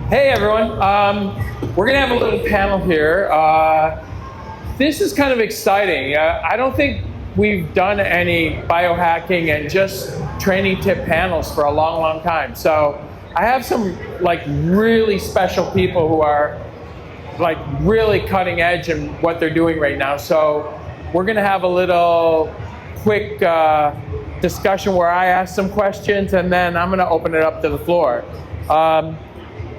Hey everyone, we're gonna have a little panel here. This is kind of exciting. I don't think we've done any biohacking and just training tip panels for a long time. So I have some like really special people who are like really cutting edge in what they're doing right now. So we're gonna have a little quick discussion where I ask some questions and then I'm gonna open it up to the floor.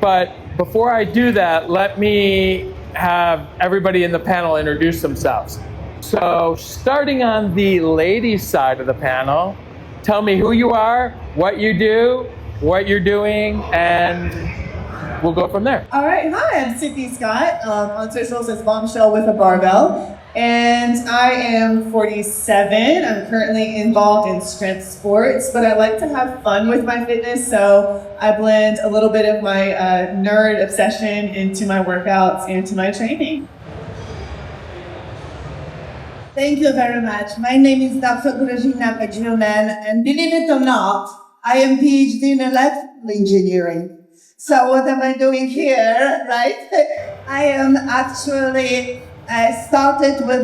But before I do that, let me have everybody in the panel introduce themselves. So starting on the ladies' side of the panel, tell me who you are, what you do, what you're doing, and we'll go from there. All right, hi, I'm Sydney Scott, on socials as Bombshell with a Barbell, and I am 47. I'm currently involved in strength sports, but I like to have fun with my fitness, so I blend a little bit of my nerd obsession into my workouts and to my training. Thank you very much. My name is Dr. Grażyna Pajuman, and believe it or not, I am PhD in electrical engineering. So what am I doing here, right? I am actually started with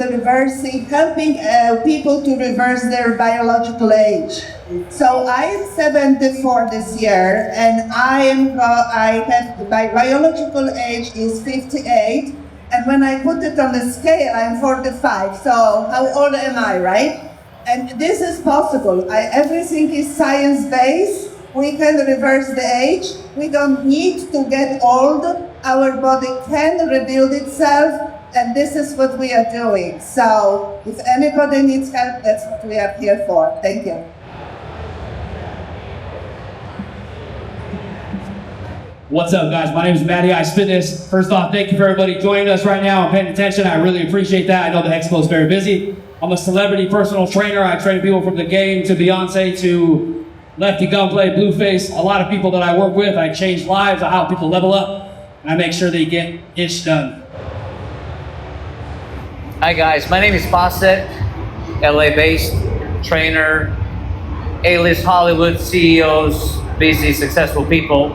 helping people to reverse their biological age. So I am 74 this year, and my biological age is 58, and when I put it on the scale, I'm 45. So how old am I, right? And this is possible. Everything is science-based. We can reverse the age. We don't need to get old. Our body can rebuild itself, and this is what we are doing. So if anybody needs help, that's what we are here for. Thank you. What's up, guys? My name is Matty Ice Fitness. First off, thank you for everybody joining us right now and paying attention. I really appreciate that. I know the expo is very busy. I'm a celebrity personal trainer. I train people from The Game to Beyonce to Lefty Gunplay, Blueface, a lot of people that I work with. I change lives, I help people level up, and I make sure they get ish done. Hi guys, my name is Fawcett, LA-based trainer, A-list Hollywood CEOs, busy, successful people.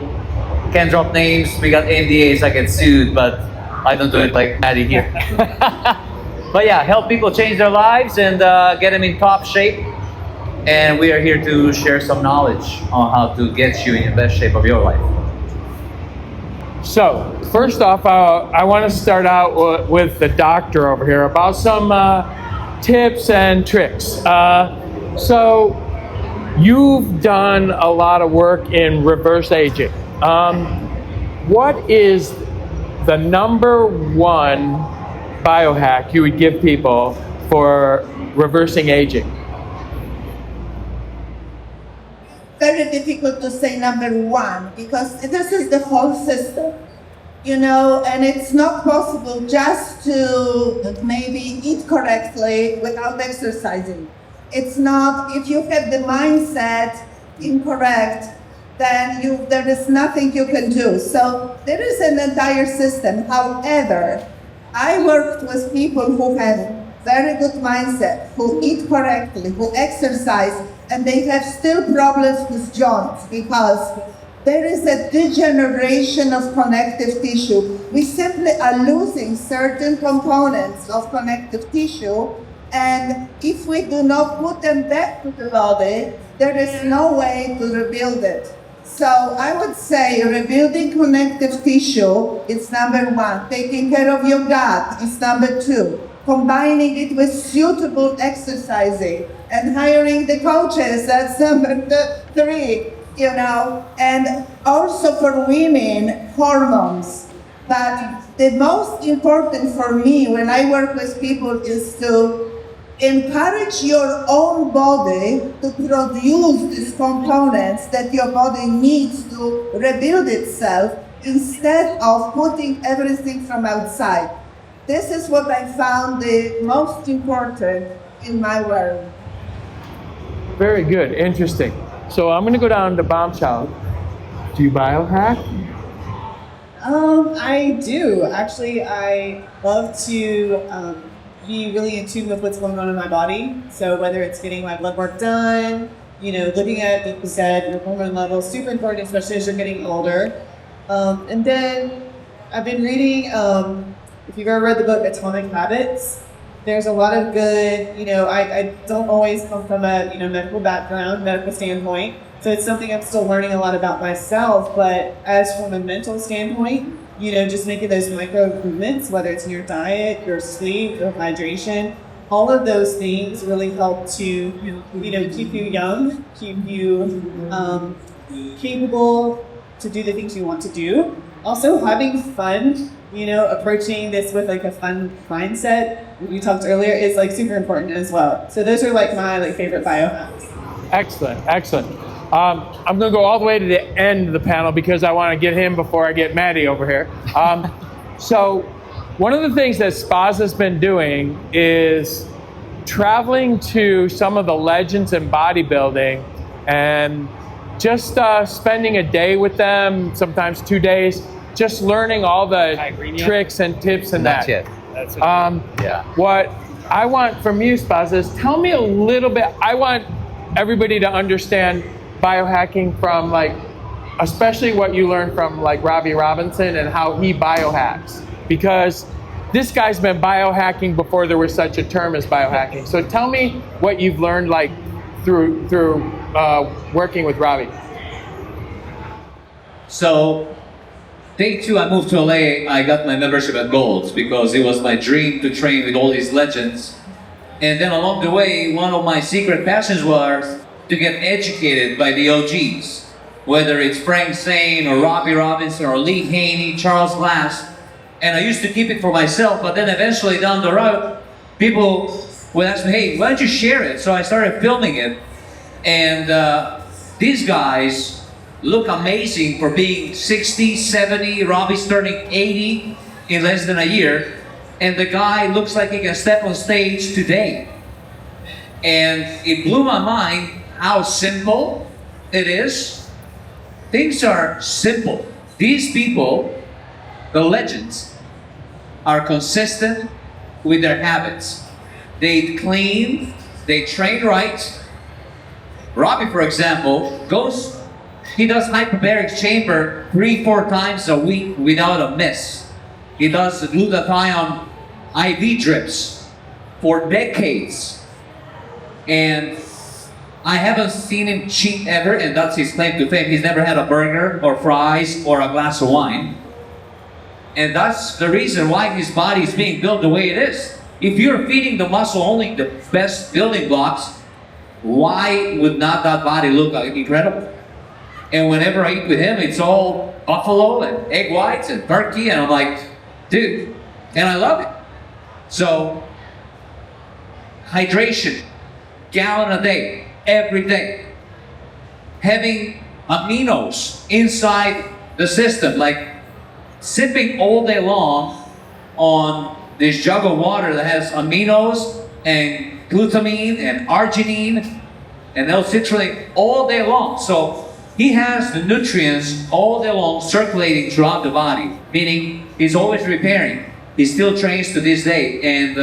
Can't drop names, we got NDAs, I get sued, but I don't do it like Maddie here. But yeah, help people change their lives and get them in top shape. And we are here to share some knowledge on how to get you in the best shape of your life. So first off, I want to start out with the doctor over here about some tips and tricks. So you've done a lot of work in reverse aging. What is the number one biohack you would give people for reversing aging? Very difficult to say number one, because this is the whole system, and it's not possible just to maybe eat correctly without exercising. It's not, if you have the mindset incorrect, then there is nothing you can do. So there is an entire system. However, I worked with people who have very good mindset, who eat correctly, who exercise, and they have still problems with joints because there is a degeneration of connective tissue. We simply are losing certain components of connective tissue, and if we do not put them back to the body, there is no way to rebuild it. So I would say rebuilding connective tissue is number one. Taking care of your gut is number two. Combining it with suitable exercising and hiring the coaches, that's number three, and also for women, hormones. But the most important for me when I work with people is to encourage your own body to produce these components that your body needs to rebuild itself instead of putting everything from outside. This is what I found the most important in my work. Very good, interesting. So I'm going to go down to Bombshell. Do you biohack? I do. Actually, I love to be really in tune with what's going on in my body. So whether it's getting my blood work done, looking at, like you said, your hormone levels, super important, especially as you're getting older. And then I've been reading, if you've ever read the book Atomic Habits, there's a lot of good, I don't always come from a medical background, medical standpoint, so it's something I'm still learning a lot about myself, but as from a mental standpoint, just making those micro improvements, whether it's in your diet, your sleep, your hydration, all of those things really help to, keep you young, keep you capable to do the things you want to do. Also, having fun, approaching this with like a fun mindset, we talked earlier, is like super important as well. So those are like my favorite biohacks. Excellent. I'm going to go all the way to the end of the panel because I want to get him before I get Maddie over here. So one of the things that Spas has been doing is traveling to some of the legends in bodybuilding and just spending a day with them, sometimes 2 days, just learning all the tricks and tips and Not that. yet. Yeah. What I want from you, Spas, is tell me a little bit. I want everybody to understand biohacking from especially what you learned from Robbie Robinson and how he biohacks, because this guy's been biohacking before there was such a term as biohacking. So tell me what you've learned through working with Robbie. So, day 2, I moved to LA. I got my membership at Gold's because it was my dream to train with all these legends. And then along the way, one of my secret passions was to get educated by the OGs, whether it's Frank Zane or Robbie Robinson or Lee Haney, Charles Glass. And I used to keep it for myself, but then eventually down the road, people would ask me, hey, why don't you share it? So I started filming it. And these guys look amazing for being 60, 70, Robbie's turning 80 in less than a year. And the guy looks like he can step on stage today. And it blew my mind how simple it is. Things are simple. These people, the legends, are consistent with their habits. They eat clean, they train right. Robbie, for example, he does hyperbaric chamber 3-4 times a week without a miss. He does glutathione IV drips for decades. And I haven't seen him cheat ever, and that's his claim to fame. He's never had a burger or fries or a glass of wine. And that's the reason why his body is being built the way it is. If you're feeding the muscle only the best building blocks, why would not that body look incredible? And whenever I eat with him, it's all buffalo and egg whites and turkey, and I'm like, dude, and I love it. So, hydration, gallon a day, every day. Having aminos inside the system, like sipping all day long on this jug of water that has aminos and glutamine and arginine and L-citrulline all day long. So he has the nutrients all day long circulating throughout the body, meaning he's always repairing. He still trains to this day, and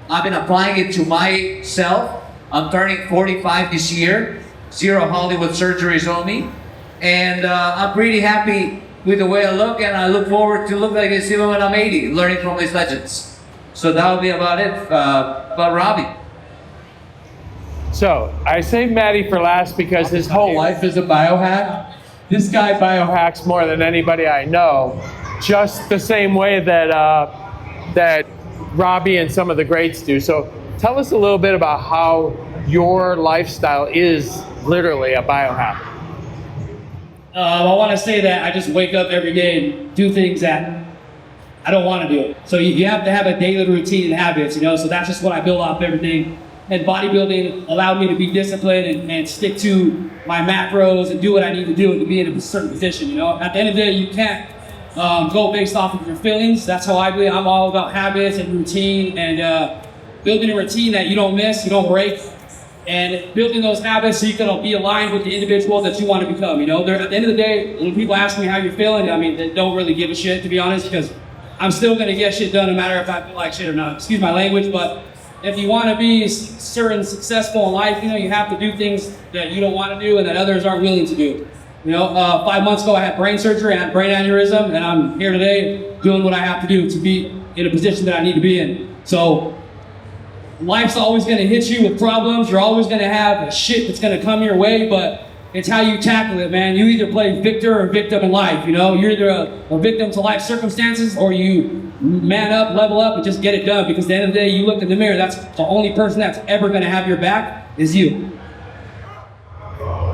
I've been applying it to myself. I'm turning 45 this year, 0 Hollywood surgeries on me, and I'm pretty happy with the way I look, and I look forward to look like this even when I'm 80, learning from these legends. So that will be about it, about Robbie. So I saved Maddie for last because his whole life is a biohack. This guy biohacks more than anybody I know, just the same way that that Robbie and some of the greats do. So tell us a little bit about how your lifestyle is literally a biohack. I want to say that I just wake up every day and do things that I don't want to do. So you have to have a daily routine and habits, So that's just what I build off everything. And bodybuilding allowed me to be disciplined and stick to my macros and do what I need to do to be in a certain position, At the end of the day, you can't go based off of your feelings. That's how I do it. I'm all about habits and routine and building a routine that you don't miss, you don't break, and building those habits so you can be aligned with the individual that you want to become. At the end of the day, when people ask me how you're feeling, they don't really give a shit, to be honest, because I'm still going to get shit done no matter if I feel like shit or not. Excuse my language, but if you want to be certain successful in life, you have to do things that you don't want to do and that others aren't willing to do. You know, 5 months ago I had brain surgery, I had brain aneurysm, and I'm here today doing what I have to do to be in a position that I need to be in. So life's always gonna hit you with problems. You're always gonna have shit that's gonna come your way, but it's how you tackle it, man. You either play victor or victim in life, you know? You're either a victim to life circumstances, or you man up, level up, and just get it done. Because at the end of the day, you look in the mirror, that's the only person that's ever gonna have your back is you.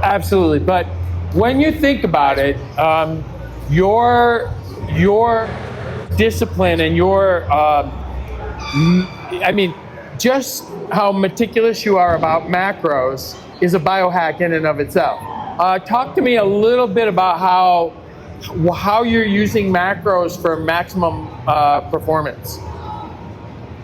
Absolutely. But when you think about it, your discipline and your, I mean, just how meticulous you are about macros is a biohack in and of itself. Talk to me a little bit about how you're using macros for maximum performance.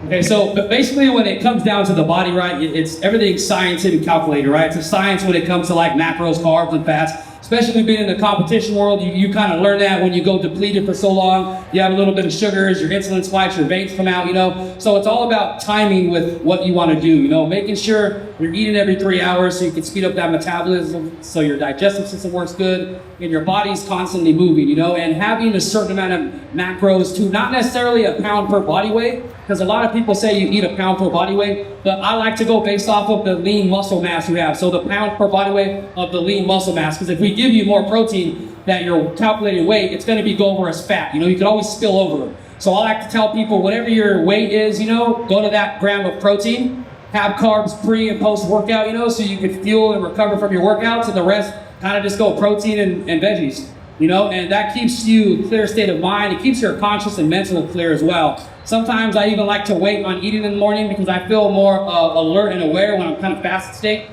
Okay, so but basically when it comes down to the body, right, it's everything's scientific calculated, right? It's a science when it comes to like macros, carbs, and fats. Especially being in the competition world, you kind of learn that when you go depleted for so long. You have a little bit of sugars, your insulin spikes, your veins come out, you know. So it's all about timing with what you want to do, you know, making sure you're eating every 3 hours so you can speed up that metabolism, so your digestive system works good, and your body's constantly moving, you know, and having a certain amount of macros too, not necessarily a pound per body weight, because a lot of people say you eat a pound per body weight, but I like to go based off of the lean muscle mass you have. So the pound per body weight of the lean muscle mass, because if we give you more protein than your calculated weight, it's going to be go over as fat. You know, you can always spill over. So I like to tell people, whatever your weight is, you know, go to that gram of protein, have carbs pre and post workout, you know, so you can fuel and recover from your workouts, and the rest kind of just go protein and veggies, you know, and that keeps you a clear state of mind. It keeps your conscious and mental clear as well. Sometimes I even like to wait on eating in the morning because I feel more alert and aware when I'm kind of fasted state.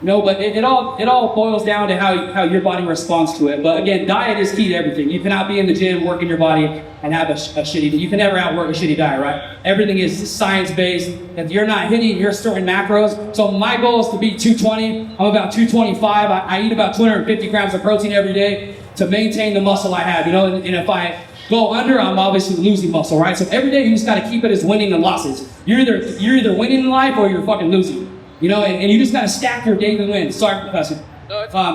You know, but it all boils down to how your body responds to it. But again, diet is key to everything. You cannot be in the gym working your body and have a shitty. You can never outwork a shitty diet, right? Everything is science-based. If you're not hitting your certain macros, so my goal is to be 220. I'm about 225. I eat about 250 grams of protein every day to maintain the muscle I have. You know, and if I go under, I'm obviously losing muscle, right? So every day you just got to keep it as winning and losses. You're either winning in life or you're fucking losing. You know, and you just gotta stack your daily wins. Sorry, Professor.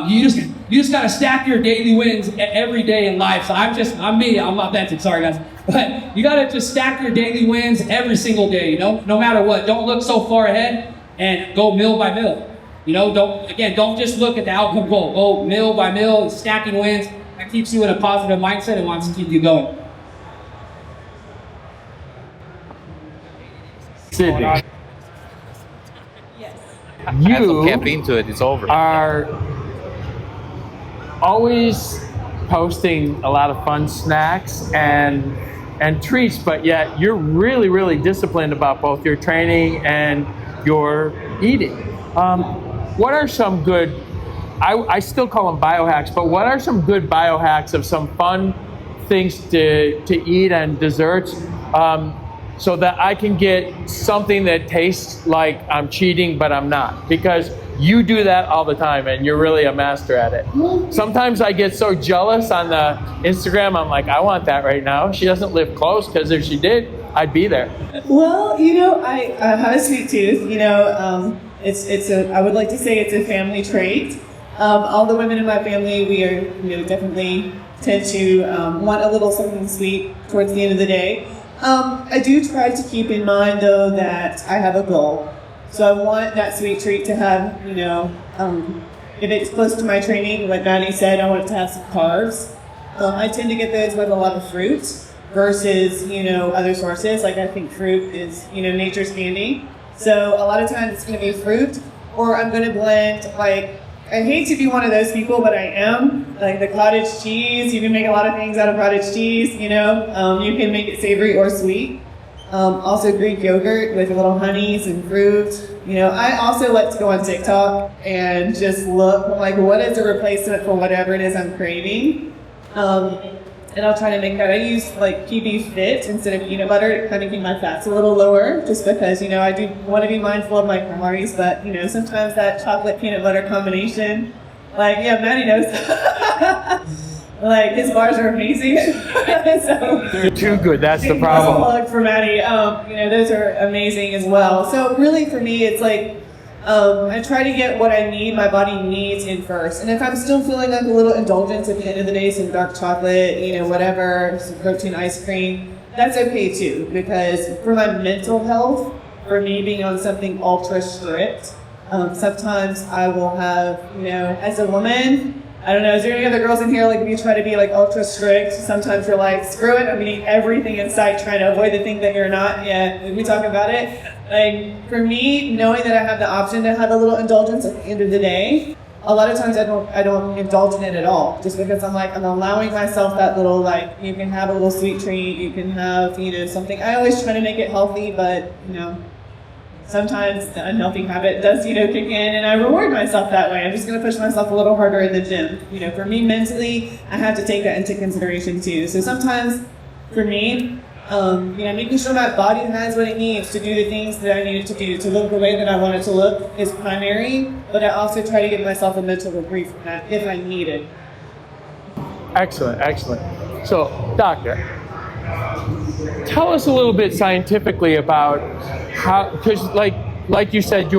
You just gotta stack your daily wins every day in life. So I'm me. I'm authentic. Sorry, guys. But you gotta just stack your daily wins every single day. You know, no matter what. Don't look so far ahead and go mill by mill. You know, don't just look at the outcome goal. Go mill by mill, stacking wins. That keeps you in a positive mindset and wants to keep you going. Sydney. Add some You caffeine to it, it's over. are always posting a lot of fun snacks and treats, but yet you're really, really disciplined about both your training and your eating. What are some good, I still call them biohacks, but what are some good biohacks of some fun things to eat and desserts? So that I can get something that tastes like I'm cheating, but I'm not. Because you do that all the time and you're really a master at it. Sometimes I get so jealous on the Instagram, I'm like, I want that right now. She doesn't live close, because if she did, I'd be there. Well, you know, I have a sweet tooth. You know, I would like to say it's a family trait. All the women in my family, we are, you know, definitely tend to want a little something sweet towards the end of the day. I do try to keep in mind, though, that I have a goal. So I want that sweet treat to have, you know, if it's close to my training, like Maddie said, I want it to have some carbs. I tend to get those with a lot of fruit versus, you know, other sources. Like I think fruit is, you know, nature's candy. So a lot of times it's going to be fruit, or I'm going to blend, like, I hate to be one of those people, but I am. Like the cottage cheese, you can make a lot of things out of cottage cheese, you know. You can make it savory or sweet. Also Greek yogurt with little honeys and fruit. You know, I also like to go on TikTok and just look, like, what is a replacement for whatever it is I'm craving? And I'll try to make that. I use like PB Fit instead of peanut butter to kind of keep my fats a little lower, just because, you know, I do want to be mindful of my calories, but, you know, sometimes that chocolate peanut butter combination, like, yeah, Maddie knows. Like, his bars are amazing. So, They're too good, that's the a problem. plug for Maddie. You know, those are amazing as well. So really for me, it's like, I try to get what I need, my body needs in first. And if I'm still feeling like a little indulgence at the end of the day, some dark chocolate, whatever, some protein ice cream, that's okay too. Because for my mental health, for me being on something ultra strict, sometimes I will have, as a woman, I don't know, is there any other girls in here, like, if you try to be, like, ultra strict, sometimes you're like, screw it, I'm gonna eat everything in sight, trying to avoid the thing that you're not. Yeah, we talk about it. Like, for me, knowing that I have the option to have a little indulgence at the end of the day, a lot of times I don't indulge in it at all, just because I'm allowing myself that little, like, you can have a little sweet treat, you can have, something. I always try to make it healthy, but, sometimes the unhealthy habit does, kick in, and I reward myself that way. I'm just going to push myself a little harder in the gym. For me, mentally, I have to take that into consideration too. So sometimes, for me, making sure my body has what it needs to do the things that I need it to do, to look the way that I want it to look, is primary. But I also try to give myself a mental reprieve from that if I need it. Excellent, excellent. So, doctor, tell us a little bit scientifically about how, because like you said,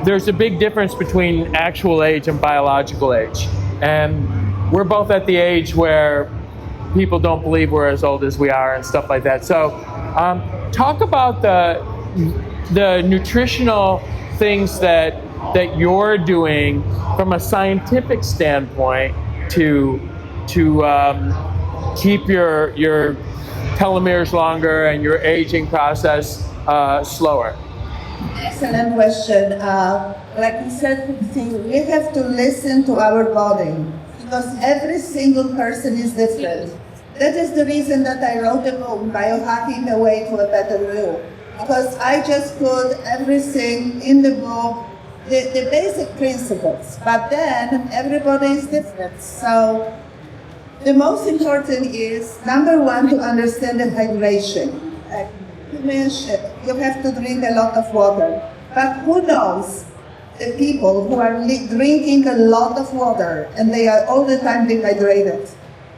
there's a big difference between actual age and biological age. And we're both at the age where people don't believe we're as old as we are and stuff like that. So talk about the nutritional things that you're doing from a scientific standpoint to keep your telomeres longer and your aging process slower. Excellent question. Like you said, we have to listen to our body because every single person is different. That is the reason that I wrote the book, Biohacking the Way to a Better You. Because I just put everything in the book, the basic principles. But then everybody is different. So the most important is, number one, to understand the hydration. You mentioned you have to drink a lot of water. But who knows the people who are drinking a lot of water and they are all the time dehydrated?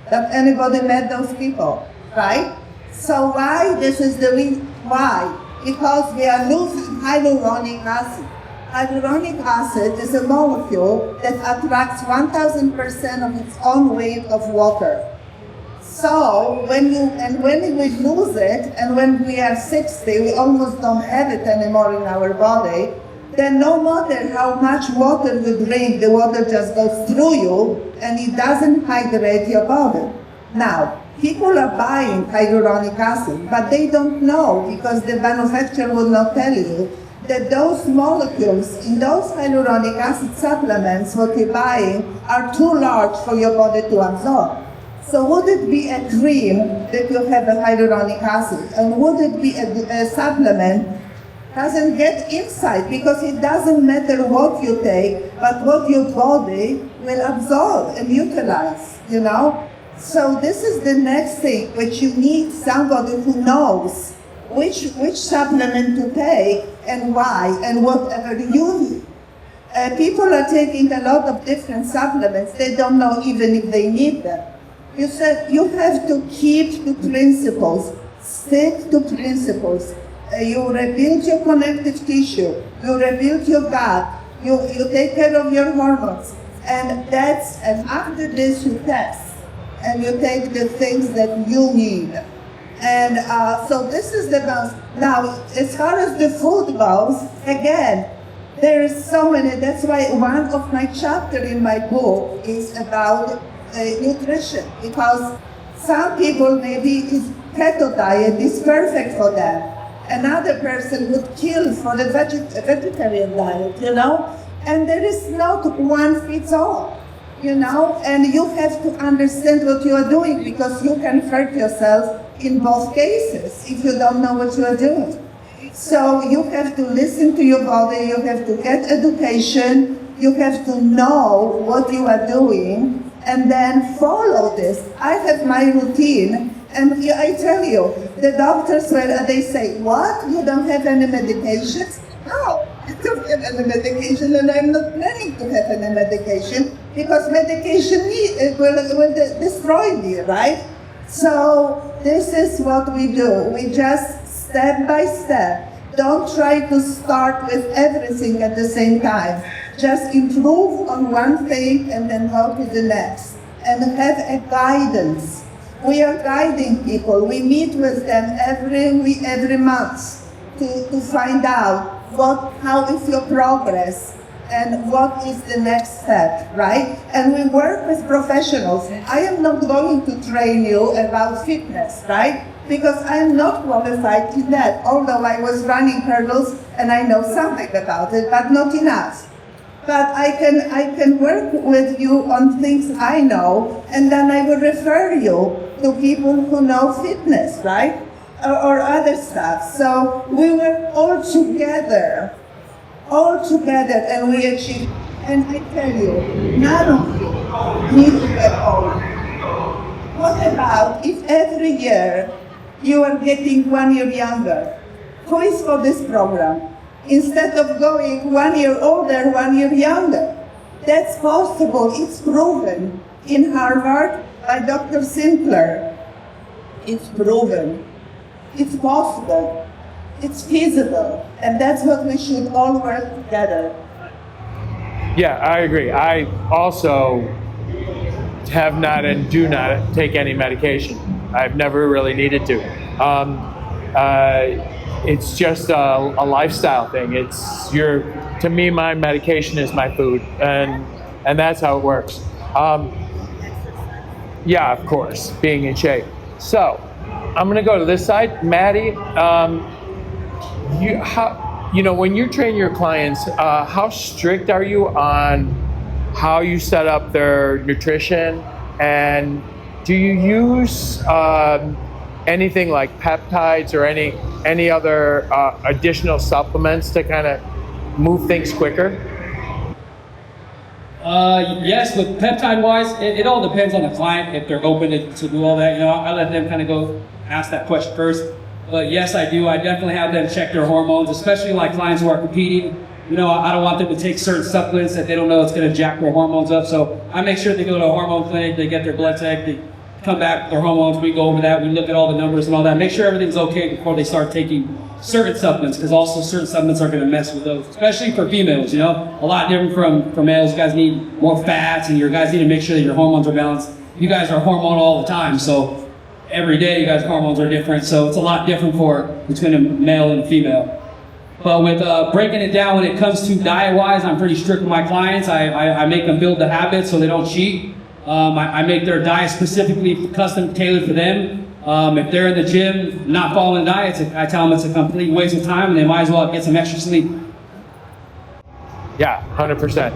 Have anybody met those people, right? So why? This is the reason why. Because we are losing hyaluronic acid. Hyaluronic acid is a molecule that attracts 1,000% of its own weight of water. So when we lose it, and when we are 60, we almost don't have it anymore in our body, then no matter how much water you drink, the water just goes through you and it doesn't hydrate your body. Now, people are buying hyaluronic acid, but they don't know because the manufacturer will not tell you that those molecules in those hyaluronic acid supplements, what you're buying, are too large for your body to absorb. So would it be a cream that you have a hyaluronic acid? And would it be a supplement doesn't get inside, because it doesn't matter what you take, but what your body will absorb and utilize, So this is the next thing, which you need somebody who knows which supplement to take and why and whatever you need. People are taking a lot of different supplements. They don't know even if they need them. You said you have to keep to principles, stick to principles. You rebuild your connective tissue, you rebuild your gut, you take care of your hormones, and after this you test, and you take the things that you need. And so this is the most. Now, as far as the food goes, again, there is so many, that's why one of my chapters in my book is about nutrition, because some people maybe keto diet is perfect for them. Another person would kill for the vegetarian diet, and there is not one fits all, and you have to understand what you are doing, because you can hurt yourself in both cases if you don't know what you are doing. So you have to listen to your body, you have to get education, you have to know what you are doing, and then follow this. I have my routine. And I tell you, the doctors, they say, what? You don't have any medications? No, I don't have any medication, and I'm not planning to have any medication, because medication will destroy me, right? So this is what we do. We just step by step. Don't try to start with everything at the same time. Just improve on one thing and then go to the next. And have a guidance. We are guiding people. We meet with them every month to find out how is your progress and what is the next step, right? And we work with professionals. I am not going to train you about fitness, right? Because I am not qualified in that, although I was running hurdles and I know something about it, but not enough. But I can work with you on things I know, and then I will refer you to people who know fitness, right? Or other stuff. So we were all together, and we achieved. And I tell you, none of you need to get old. What about if every year you are getting 1 year younger? Who is for this program? Instead of going 1 year older, 1 year younger. That's possible, it's proven. In Harvard, by Dr. Simpler, it's proven. It's possible, it's feasible, and that's what we should all work together. Yeah, I agree. I also have not and do not take any medication. I've never really needed to. It's just a lifestyle thing. To me, my medication is my food, and that's how it works. Yeah, of course, being in shape. So, I'm gonna go to this side. Maddie, when you train your clients, how strict are you on how you set up their nutrition, and do you use anything like peptides or any other additional supplements to kind of move things quicker? Yes, with peptide-wise, it all depends on the client if they're open to do all that. I let them kind of go ask that question first. But yes, I do. I definitely have them check their hormones, especially like clients who are competing. I don't want them to take certain supplements that they don't know it's going to jack their hormones up. So I make sure they go to a hormone clinic, they get their blood checked, they come back with their hormones, we go over that, we look at all the numbers and all that, make sure everything's okay before they start taking certain supplements, because also certain supplements are going to mess with those, especially for females, a lot different from males. You guys need more fats, and your guys need to make sure that your hormones are balanced. You guys are hormonal all the time, so every day you guys' hormones are different, so it's a lot different between a male and a female. But with breaking it down when it comes to diet-wise, I'm pretty strict with my clients. I make them build the habits so they don't cheat. I make their diet specifically custom tailored for them. If they're in the gym not following diets, I tell them it's a complete waste of time and they might as well get some extra sleep. Yeah, 100%.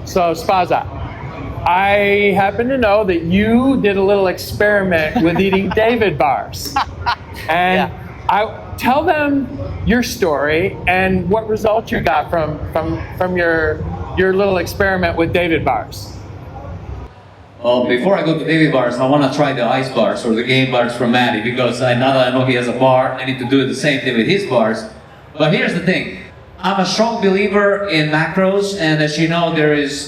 So Spaza, I happen to know that you did a little experiment with eating David bars. And I tell them your story and what results you got from your little experiment with David bars. Well, before I go to David bars, I want to try the ice bars or the game bars from Matty, because now that I know he has a bar, I need to do the same thing with his bars. But here's the thing. I'm a strong believer in macros, and as you know,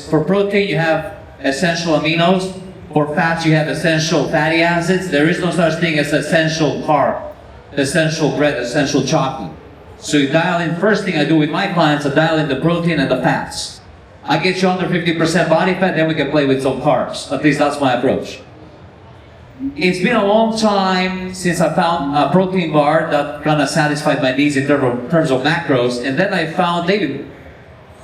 for protein you have essential aminos, for fats you have essential fatty acids. There is no such thing as essential carb, essential bread, essential chocolate. So you dial in, first thing I do with my clients, I dial in the protein and the fats. I get you under 50% body fat, then we can play with some carbs. At least that's my approach. It's been a long time since I found a protein bar that kind of satisfied my needs in terms of macros, and then I found David.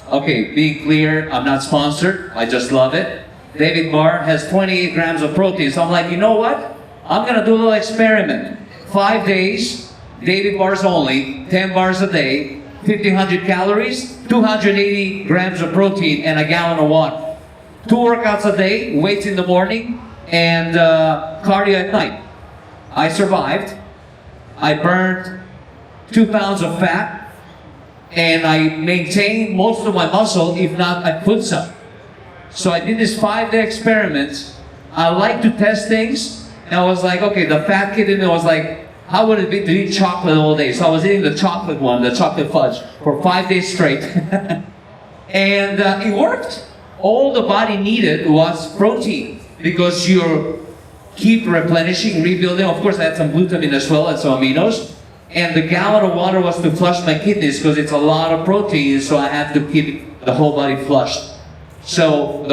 Okay, being clear, I'm not sponsored, I just love it. David bar has 28 grams of protein, so I'm like, you know what? I'm gonna do a little experiment. 5 days, David bars only, 10 bars a day, 1,500 calories, 280 grams of protein, and a gallon of water. 2 workouts a day, weights in the morning, and cardio at night. I survived. I burned 2 pounds of fat, and I maintained most of my muscle, if not I put some. So I did this 5-day experiment. I like to test things, and I was like, okay, the fat kid in there was like, how would it be to eat chocolate all day? So I was eating the chocolate one, the chocolate fudge, for 5 days straight. And it worked. All the body needed was protein, because you keep replenishing, rebuilding. Of course, I had some glutamine as well and some aminos. And the gallon of water was to flush my kidneys because it's a lot of protein, so I have to keep the whole body flushed. So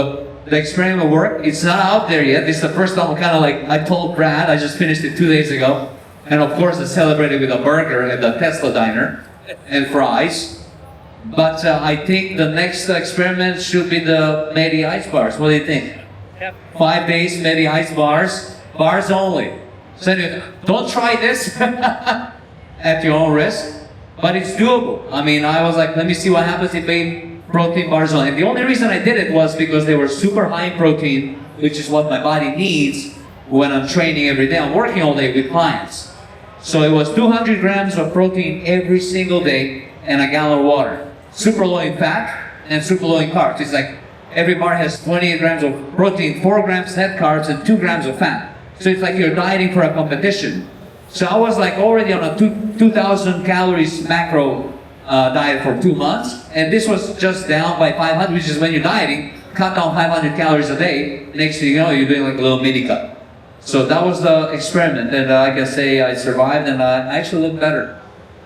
the experiment worked. It's not out there yet. This is the first time I'm kind of like, I told Brad, I just finished it 2 days ago. And of course I celebrated with a burger at the Tesla diner and fries. But I think the next experiment should be the Medi Ice bars. What do you think? 5 days, Medi Ice bars, bars only. So anyway, don't try this at your own risk, but it's doable. I mean, I was like, let me see what happens if I protein bars only. And the only reason I did it was because they were super high in protein, which is what my body needs when I'm training every day. I'm working all day with clients. So it was 200 grams of protein every single day and a gallon of water. Super low in fat and super low in carbs. It's like every bar has 28 grams of protein, 4 grams net carbs, and 2 grams of fat. So it's like you're dieting for a competition. So I was like already on a 2,000 calories macro diet for 2 months, and this was just down by 500, which is when you're dieting, cut down 500 calories a day. Next thing you know, you're doing like a little mini cut. So that was the experiment, and I can say I survived, and I actually looked better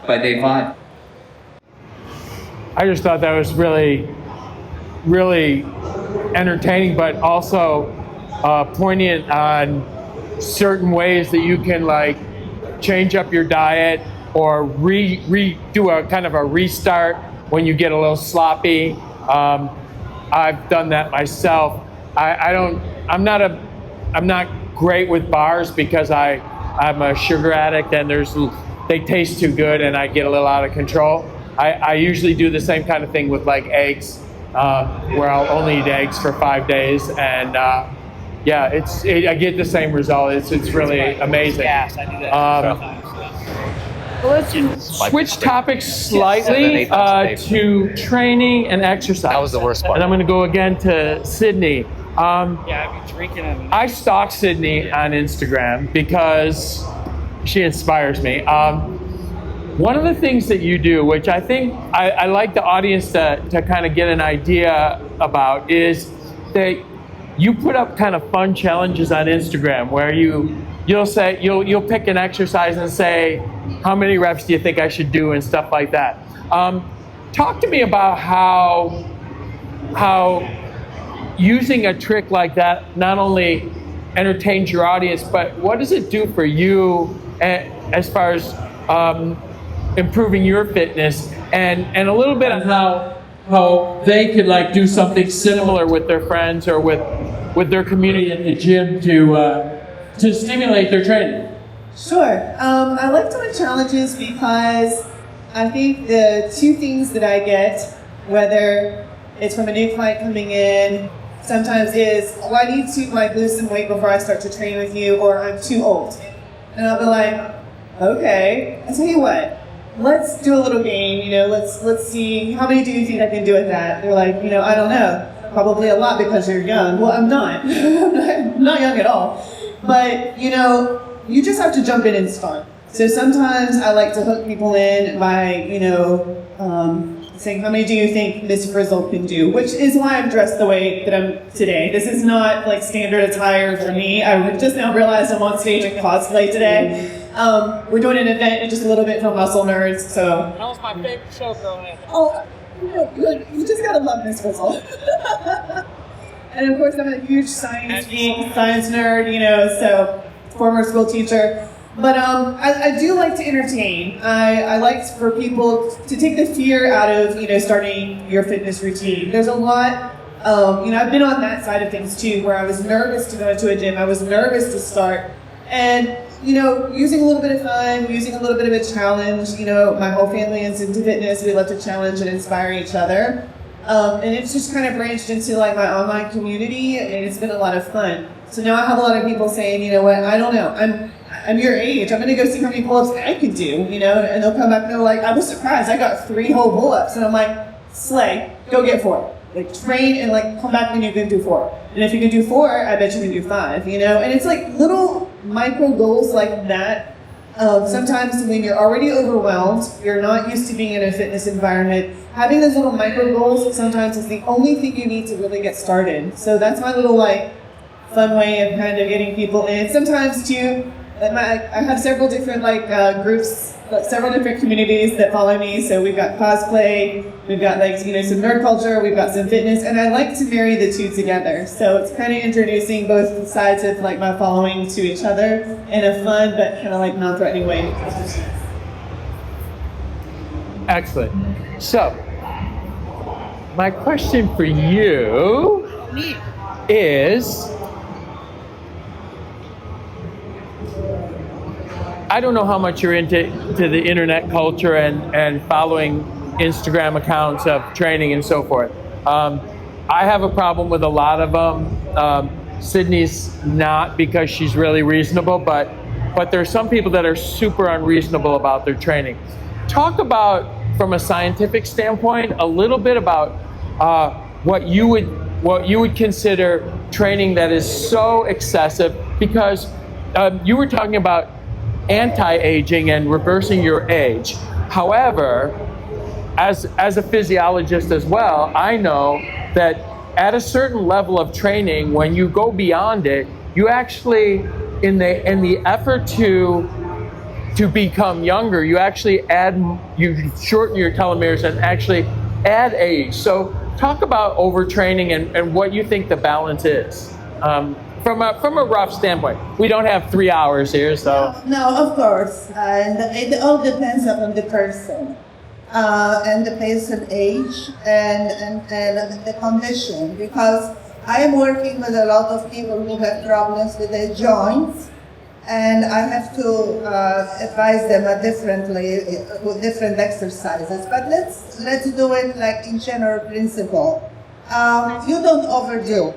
by day 5. I just thought that was really, really entertaining, but also poignant on certain ways that you can like change up your diet or do a kind of a restart when you get a little sloppy. I've done that myself. I'm not great with bars because I'm a sugar addict and they taste too good and I get a little out of control. I usually do the same kind of thing with like eggs, where I'll only eat eggs for 5 days, and yeah, I get the same result. It's really amazing. Yes, I do that. Let's switch topics slightly to training and exercise. That was the worst part. And I'm going to go again to Sydney. Yeah, I've been drinking them. I stalk Sydney on Instagram because she inspires me. One of the things that you do, which I think I like the audience to kind of get an idea about, is that you put up kind of fun challenges on Instagram where you'll pick an exercise and say, how many reps do you think I should do and stuff like that. Talk to me about how using a trick like that not only entertains your audience, but what does it do for you as far as improving your fitness, and a little bit on how they could like do something similar with their friends or with their community at the gym to stimulate their training. Sure. I like doing challenges because I think the two things that I get, whether it's from a new client coming in, sometimes is, oh, I need to like lose some weight before I start to train with you, or I'm too old. And I'll be like, okay, I'll tell you what, let's do a little game, let's see, how many do you think I can do with that? They're like, I don't know, probably a lot because you're young. Well, I'm not. I'm not young at all. But, you just have to jump in and start. So sometimes I like to hook people in by, saying, how many do you think Miss Frizzle can do? Which is why I'm dressed the way that I'm today. This is not like standard attire for me. I just now realized I'm on stage in cosplay today. We're doing an event in just a little bit for muscle nerds, so. That was my favorite show growing up. Oh, good. You just gotta love Miss Frizzle. And of course I'm a huge science geek, science nerd, so former school teacher. But I do like to entertain. I like for people to take the fear out of, starting your fitness routine. There's a lot, I've been on that side of things too, where I was nervous to go into a gym. I was nervous to start. And, using a little bit of fun, using a little bit of a challenge, my whole family is into fitness. We love to challenge and inspire each other. And it's just kind of branched into like my online community, and it's been a lot of fun. So now I have a lot of people saying, you know what, I don't know, I'm your age, I'm gonna go see how many pull-ups I can do, and they'll come back and they're like, I was surprised, I got 3 whole pull-ups, and I'm like, slay, go get 4. Like train and like come back when you can do 4. And if you can do 4, I bet you can do 5, and it's like little micro goals like that. Sometimes when you're already overwhelmed, you're not used to being in a fitness environment, having those little micro goals sometimes is the only thing you need to really get started. So that's my little like fun way of kind of getting people in. Sometimes too, I have several different groups, several different communities that follow me. So we've got cosplay, we've got some nerd culture, we've got some fitness, and I like to marry the two together. So it's kind of introducing both sides of my following to each other in a fun but kind of non-threatening way. Excellent. So, my question for you is, I don't know how much you're into the internet culture and following Instagram accounts of training and so forth. I have a problem with a lot of them. Sydney's not, because she's really reasonable, but there's some people that are super unreasonable about their training. Talk about, from a scientific standpoint, a little bit about what you would consider training that is so excessive, because you were talking about anti-aging and reversing your age. However, as a physiologist as well, I know that at a certain level of training, when you go beyond it, you actually, in the effort to become younger, you actually you shorten your telomeres and actually add age. So talk about overtraining and what you think the balance is. From a rough standpoint. We don't have 3 hours here, so. No, of course. And it all depends on the person and the person age and the condition. Because I am working with a lot of people who have problems with their joints, and I have to advise them differently with different exercises. But let's do it in general principle. You don't overdo.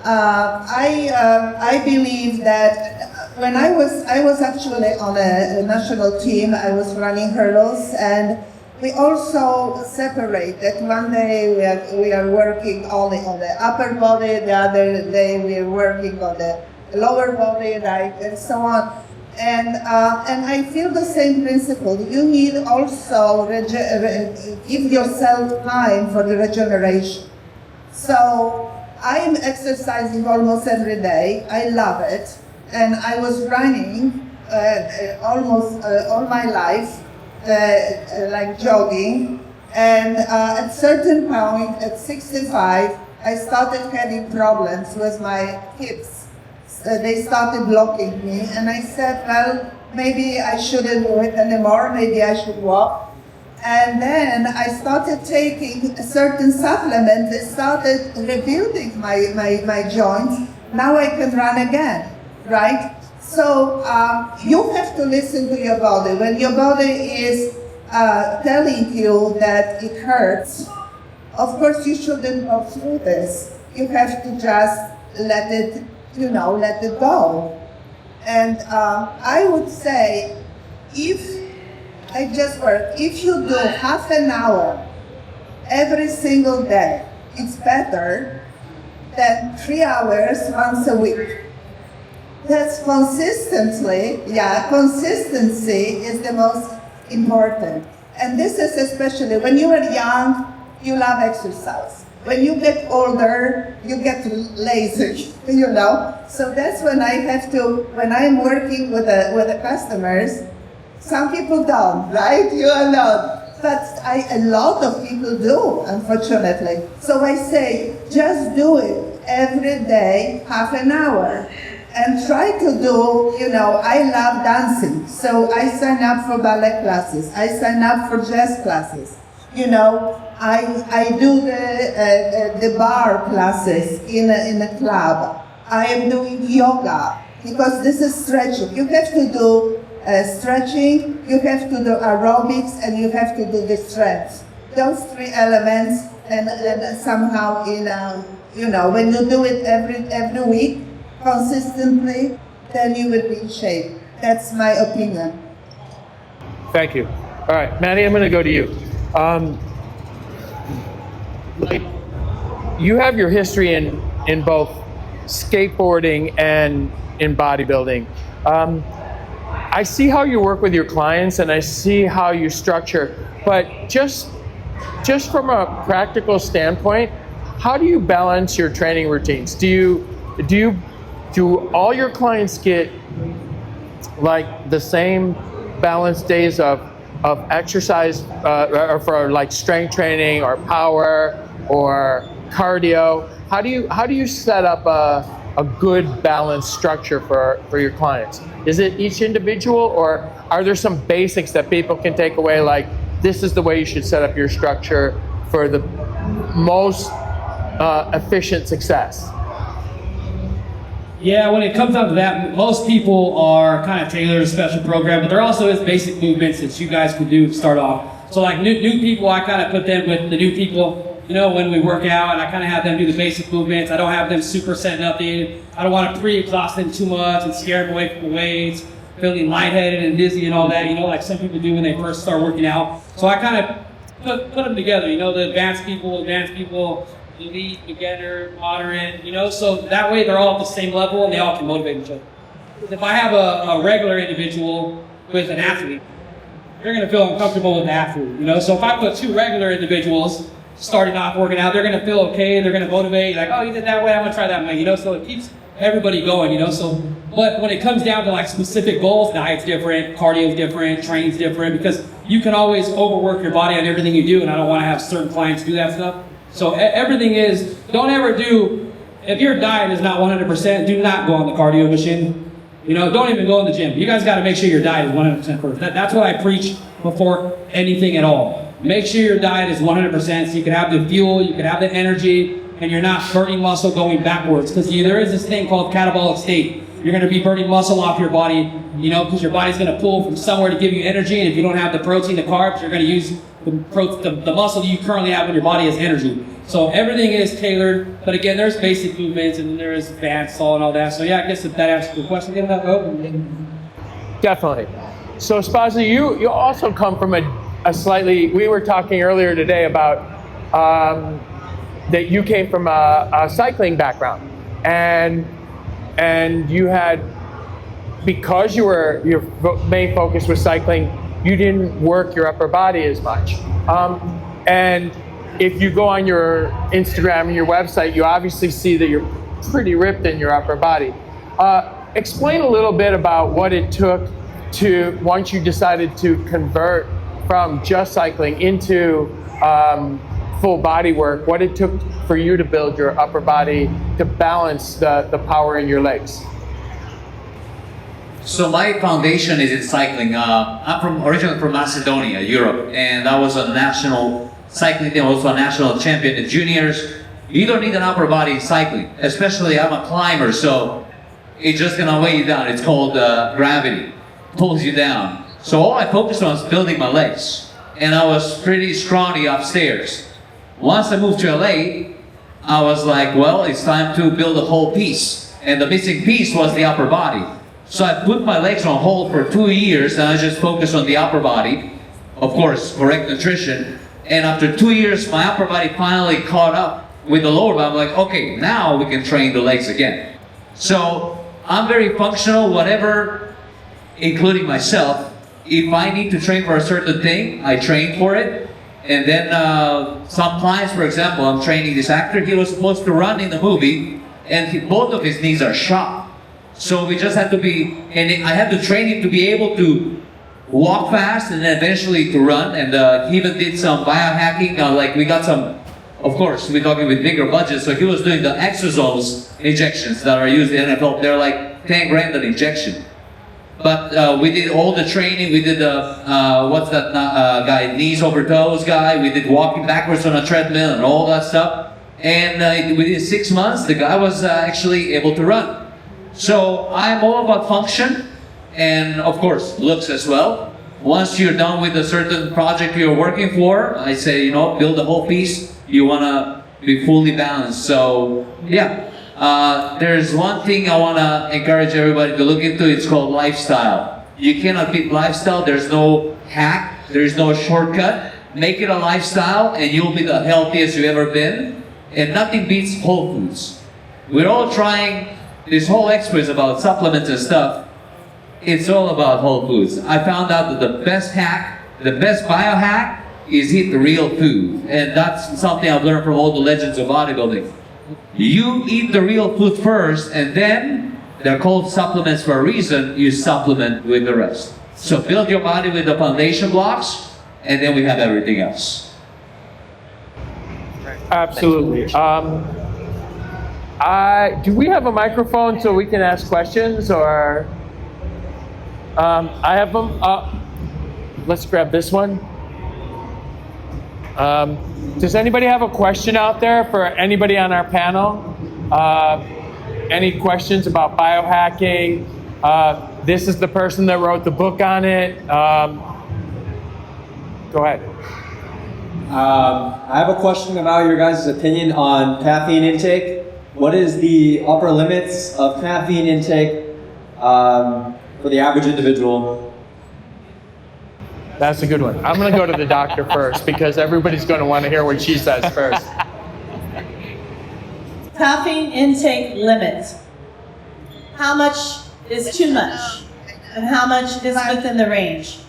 I believe that when I was actually on a national team, I was running hurdles, and we also separate that. One day we are working only on the upper body, the other day we are working on the lower body, right, and so on. And I feel the same principle. You need also give yourself time for the regeneration. So I am exercising almost every day. I love it. And I was running almost all my life, jogging. And at certain point, at 65, I started having problems with my hips. They started blocking me. And I said, well, maybe I shouldn't do it anymore. Maybe I should walk. And then I started taking a certain supplement that started rebuilding my joints. Now I can run again, right? So you have to listen to your body. When your body is telling you that it hurts, of course you shouldn't go through this. You have to just let it go. And I would say, if you do half an hour every single day, it's better than 3 hours once a week. That's consistency is the most important. And this is especially when you are young, you love exercise. When you get older, you get lazy, So that's when when I'm working with the customers. Some people don't, right? You are not. But a lot of people do, unfortunately. So I say, just do it every day, half an hour. And try to do, I love dancing. So I sign up for ballet classes. I sign up for jazz classes. I do the bar classes in a club. I am doing yoga because this is stretching. You have to do stretching, you have to do aerobics, and you have to do the strength. Those three elements, and somehow when you do it every week consistently, then you will be in shape. That's my opinion. Thank you. All right, Maddie, I'm going to go to you. You have your history in both skateboarding and in bodybuilding. I see how you work with your clients and I see how you structure, but just from a practical standpoint, how do you balance your training routines? Do all your clients get like the same balance days of exercise or for like strength training or power or cardio? How do you set up a good balanced structure for your clients? Is it each individual, or are there some basics that people can take away, like this is the way you should set up your structure for the most efficient success? Yeah, when it comes down to that, most people are kind of tailored a special program, but there also is basic movements that you guys can do to start off. So like new people, I kind of put them with the new people, you know, when we work out, and I kind of have them do the basic movements. I don't have them super set nothing. I don't want to pre-exhaust them too much and scare them away from the weights, feeling lightheaded and dizzy and all that, you know, like some people do when they first start working out. So I kind of put them together, you know, the advanced people, elite, beginner, moderate, you know, so that way they're all at the same level and they all can motivate each other. If I have a regular individual with an athlete, they're going to feel uncomfortable with the athlete, you know, so if I put two regular individuals starting off working out, they're going to feel okay, they're going to motivate, like, oh, you did that way, I'm going to try that way, you know, so it keeps everybody going, you know, so, but when it comes down to like specific goals, diet's different, cardio's different, training's different, because you can always overwork your body on everything you do, and I don't want to have certain clients do that stuff. So everything is, don't ever do, if your diet is not 100%, do not go on the cardio machine. You know, don't even go in the gym. You guys got to make sure your diet is 100% first. That's what I preach before anything at all. Make sure your diet is 100% so you can have the fuel, you can have the energy, and you're not burning muscle going backwards. Because there is this thing called catabolic state. You're going to be burning muscle off your body, you know, because your body's going to pull from somewhere to give you energy, and if you don't have the protein, the carbs, you're going to use the muscle you currently have in your body as energy. So everything is tailored, but again, there's basic movements and there is advanced and all that. So yeah, I guess if that answers the question, Definitely. So Spaza, you also come from a slightly, we were talking earlier today about that you came from a cycling background, and you had, because your main focus was cycling, you didn't work your upper body as much. And if you go on your Instagram and your website, you obviously see that you're pretty ripped in your upper body. Explain a little bit about what it took to, once you decided to convert from just cycling into full body work, what it took for you to build your upper body to balance the power in your legs. So my foundation is in cycling. I'm originally from Macedonia, Europe, and I was a national cycling team, also a national champion in juniors. You don't need an upper body in cycling, especially I'm a climber, so it's just gonna weigh you down. It's called gravity, pulls you down. So all I focused on was building my legs, and I was pretty scrawny upstairs. Once I moved to LA, I was like, well, it's time to build a whole piece, and the missing piece was the upper body. So I put my legs on hold for 2 years, and I just focused on the upper body. Of course, correct nutrition. And after 2 years, my upper body finally caught up with the lower body. I'm like, okay, now we can train the legs again. So I'm very functional, whatever, including myself. If I need to train for a certain thing, I train for it. And then some clients, for example, I'm training this actor, he was supposed to run in the movie, and both of his knees are shot. So we just had to be, and I had to train him to be able to walk fast and then eventually to run. And he even did some biohacking, like we got some, of course, we're talking with bigger budgets, so he was doing the exosomes injections that are used in NFL. They're like 10 grand an injection. But we did all the training, we did the, what's that guy, knees over toes guy, we did walking backwards on a treadmill and all that stuff. And within 6 months, the guy was actually able to run. So I'm all about function and of course looks as well. Once you're done with a certain project you're working for, I say, you know, build a whole piece. You want to be fully balanced. So yeah, there's one thing I want to encourage everybody to look into. It's called lifestyle. You cannot beat lifestyle. There's no hack. There's no shortcut. Make it a lifestyle and you'll be the healthiest you've ever been. And nothing beats whole foods. We're all trying. This whole expo is about supplements and stuff. It's all about whole foods. I found out that the best hack, the best biohack, is eat the real food. And that's something I've learned from all the legends of bodybuilding. You eat the real food first, and then They're called supplements for a reason. You supplement with the rest. So build your body with the foundation blocks, and then we have everything else. Absolutely. Do we have a microphone so we can ask questions, or I have them. Let's grab this one. Does anybody have a question out there for anybody on our panel? Any questions about biohacking? This is the person that wrote the book on it. Go ahead. I have a question about your guys' opinion on caffeine intake. What is the upper limits of caffeine intake for the average individual? That's a good one. I'm going to go to the doctor first because everybody's going to want to hear what she says first. Caffeine intake limit. How much is too much? And how much is within the range?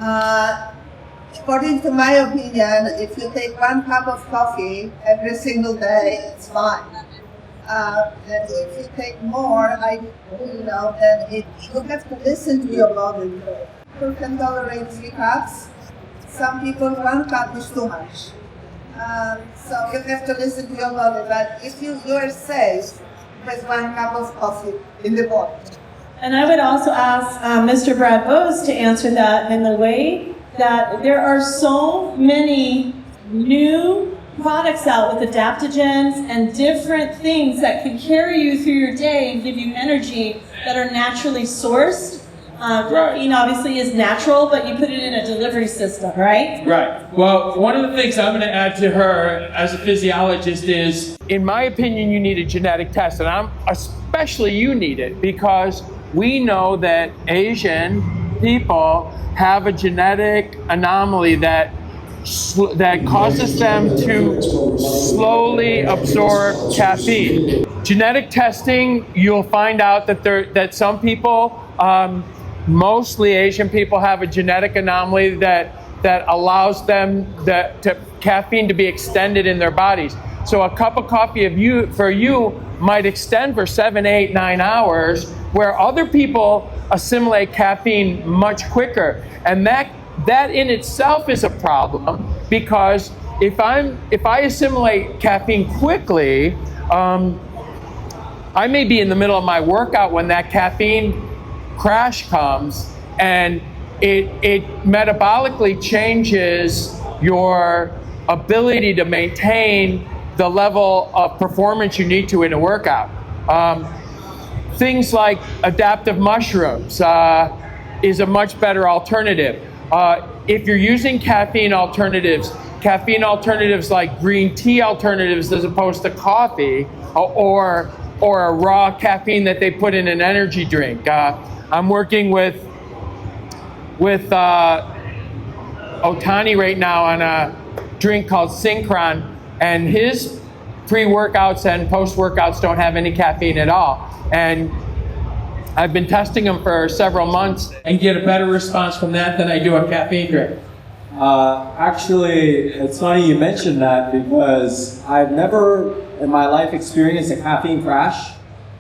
According to my opinion, if you take 1 cup of coffee every single day, it's fine. And if you take more, then you have to listen to your body. People can tolerate 3 cups. Some people, 1 cup is too much. So you have to listen to your body. But if you are safe with 1 cup of coffee in the morning. And I would also ask Mr. Brad Bose to answer that in the way that there are so many new products out with adaptogens and different things that can carry you through your day and give you energy that are naturally sourced. Caffeine obviously is natural, but you put it in a delivery system, right? Right. Well, one of the things I'm going to add to her as a physiologist is, in my opinion, you need a genetic test, and especially you need it because we know that Asian people have a genetic anomaly that causes them to slowly absorb caffeine. Genetic testing, you'll find out that some people, mostly Asian people, have a genetic anomaly that allows them caffeine to be extended in their bodies. So a cup of coffee for you might extend for 7, 8, 9 hours, where other people assimilate caffeine much quicker. And that in itself is a problem because if I assimilate caffeine quickly, I may be in the middle of my workout when that caffeine crash comes, and it metabolically changes your ability to maintain the level of performance you need to in a workout. Things like adaptive mushrooms is a much better alternative. If you're using caffeine alternatives like green tea alternatives as opposed to coffee, or a raw caffeine that they put in an energy drink. I'm working with Otani right now on a drink called Synchron, and his pre-workouts and post-workouts don't have any caffeine at all. And I've been testing them for several months and get a better response from that than I do a caffeine drink. Actually, it's funny you mentioned that because I've never in my life experienced a caffeine crash,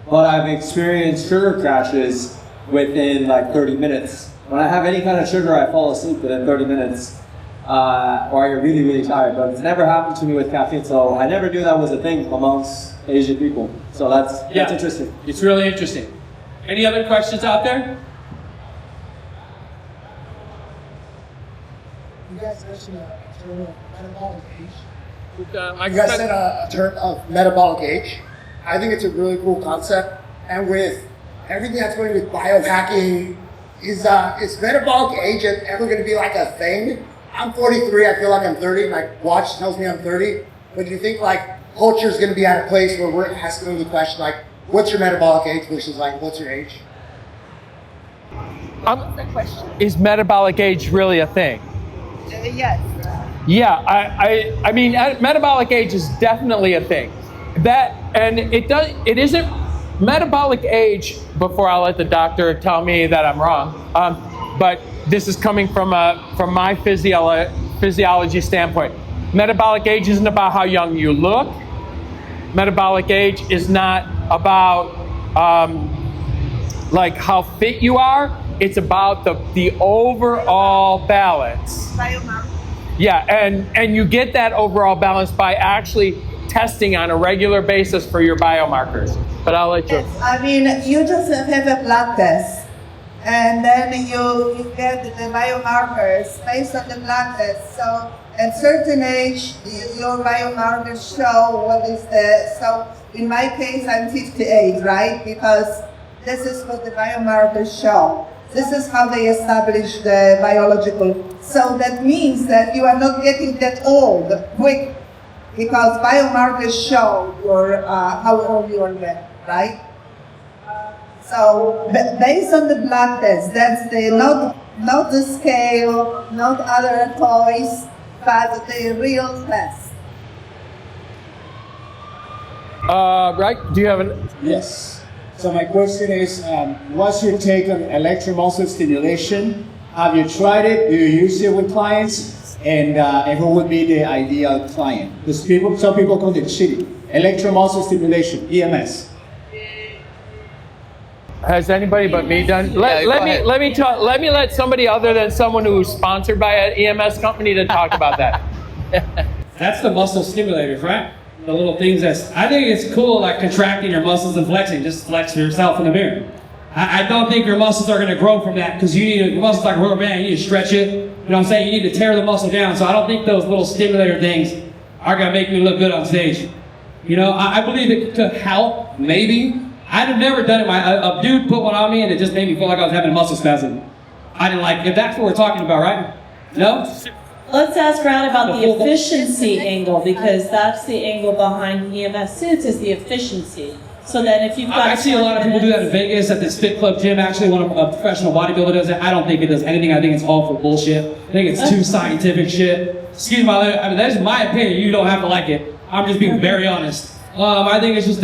but I've experienced sugar crashes within like 30 minutes. When I have any kind of sugar, I fall asleep within 30 minutes, or I get really, really tired. But it's never happened to me with caffeine, so I never knew that was a thing amongst Asian people. So that's interesting. It's really interesting. Any other questions out there? You guys mentioned a term of metabolic age. You guys said a term of metabolic age. I think it's a really cool concept. And with everything that's going with biohacking, is metabolic age ever going to be like a thing? I'm 43, I feel like I'm 30, my watch tells me I'm 30. But do you think like culture is going to be at a place where we're asking the question like, what's your metabolic age versus like, what's your age? Is metabolic age really a thing? Yes. Yeah, I mean, metabolic age is definitely a thing. It isn't metabolic age, before I'll let the doctor tell me that I'm wrong, but this is coming from my physiology standpoint. Metabolic age isn't about how young you look. Metabolic age is not about like how fit you are. It's about the overall balance. Yeah, and you get that overall balance by actually testing on a regular basis for your biomarkers. But I'll let you. Yes, I mean, you just have a blood test, and then you get the biomarkers based on the blood test. So at certain age, your biomarkers show what is so in my case, I'm 58, right? Because this is what the biomarkers show. This is how they establish the biological. So that means that you are not getting that old quick, because biomarkers show your how old you are then, right? So based on the blood test, that's the not the scale, not other toys, but the real test. Right? Do you have an? Yes. So my question is, what's your take on electromuscle stimulation? Have you tried it? Do you use it with clients? And who would be the ideal client? Because some people call it cheating. Electromuscle stimulation, EMS. Has anybody but me done? Let me let somebody other than someone who's sponsored by an EMS company to talk about that. That's the muscle stimulators, right? The little things I think it's cool, like contracting your muscles and flexing. Just flex yourself in the mirror. I don't think your muscles are going to grow from that, because your muscles like a rubber band. You need to stretch it. You know what I'm saying? You need to tear the muscle down. So I don't think those little stimulator things are going to make me look good on stage. You know, I believe it could help, maybe. I'd have never done it. A dude put one on me and it just made me feel like I was having a muscle spasm. I didn't like it. If that's what we're talking about, right? No? Let's ask Brad about the efficiency angle, because that's the angle behind EMS suits, is the efficiency. So that if you've got... I see a lot of people do that in Vegas at this Fit Club gym. Actually, when a professional bodybuilder does it, I don't think it does anything. I think it's all for bullshit. I think it's too scientific shit. Excuse my language. I mean, that's my opinion. You don't have to like it. I'm just being very honest. I think it's just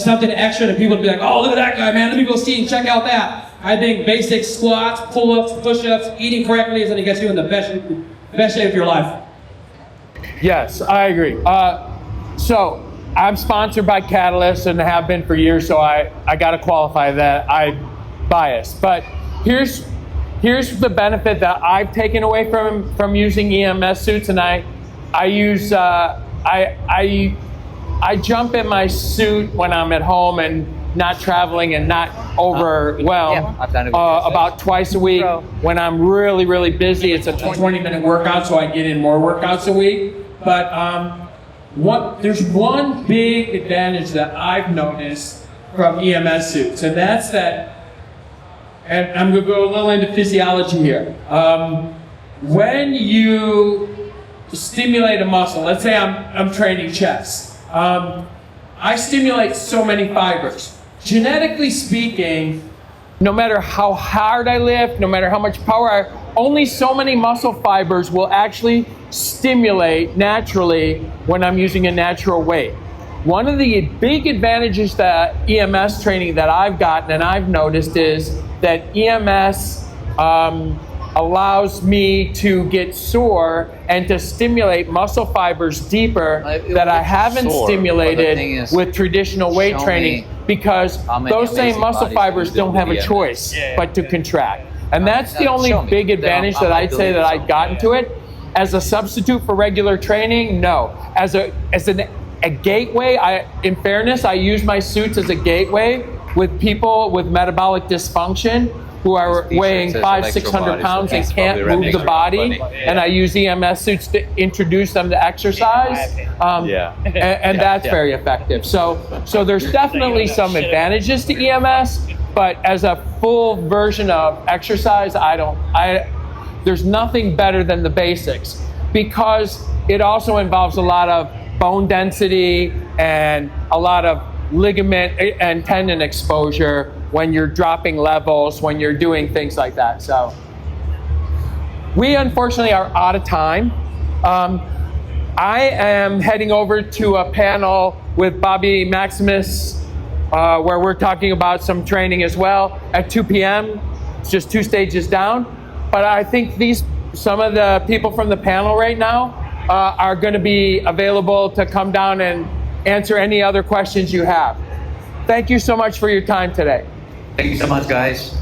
something extra to people to be like, oh, look at that guy, man. Let me go see and check out that. I think basic squats, pull-ups, push-ups, eating correctly is going to get you in the best shape of your life. Yes, I agree. So I'm sponsored by Catalyst and have been for years, so I got to qualify that I'm biased. But here's the benefit that I've taken away from using EMS suits, and I use I jump in my suit when I'm at home and not traveling and not overwhelmed. I've done it with about twice a week. When I'm really, really busy, it's a 20-minute workout, so I get in more workouts a week. But there's one big advantage that I've noticed from EMS suits, and that's that, and I'm going to go a little into physiology here. When you stimulate a muscle, let's say I'm training chest, I stimulate so many fibers. Genetically speaking, no matter how hard I lift, no matter how much power only so many muscle fibers will actually stimulate naturally when I'm using a natural weight. One of the big advantages that EMS training that I've gotten and I've noticed is that EMS allows me to get sore and to stimulate muscle fibers deeper that I haven't stimulated with traditional weight training, because those same muscle fibers don't have a choice but to contract. And that's the only big advantage that I'd say that I've gotten to it. As a substitute for regular training, no. As a gateway, in fairness, I use my suits as a gateway with people with metabolic dysfunction who are weighing 500-600 pounds and can't move the body, and I use EMS suits to introduce them to exercise, and that's very effective. So there's definitely some advantages to EMS, but as a full version of exercise, there's nothing better than the basics, because it also involves a lot of bone density and a lot of ligament and tendon exposure when you're dropping levels, when you're doing things like that. So we unfortunately are out of time. I am heading over to a panel with Bobby Maximus where we're talking about some training as well at 2 p.m. It's just 2 stages down. But I think some of the people from the panel right now are going to be available to come down and answer any other questions you have. Thank you so much for your time today. Thank you so much, guys.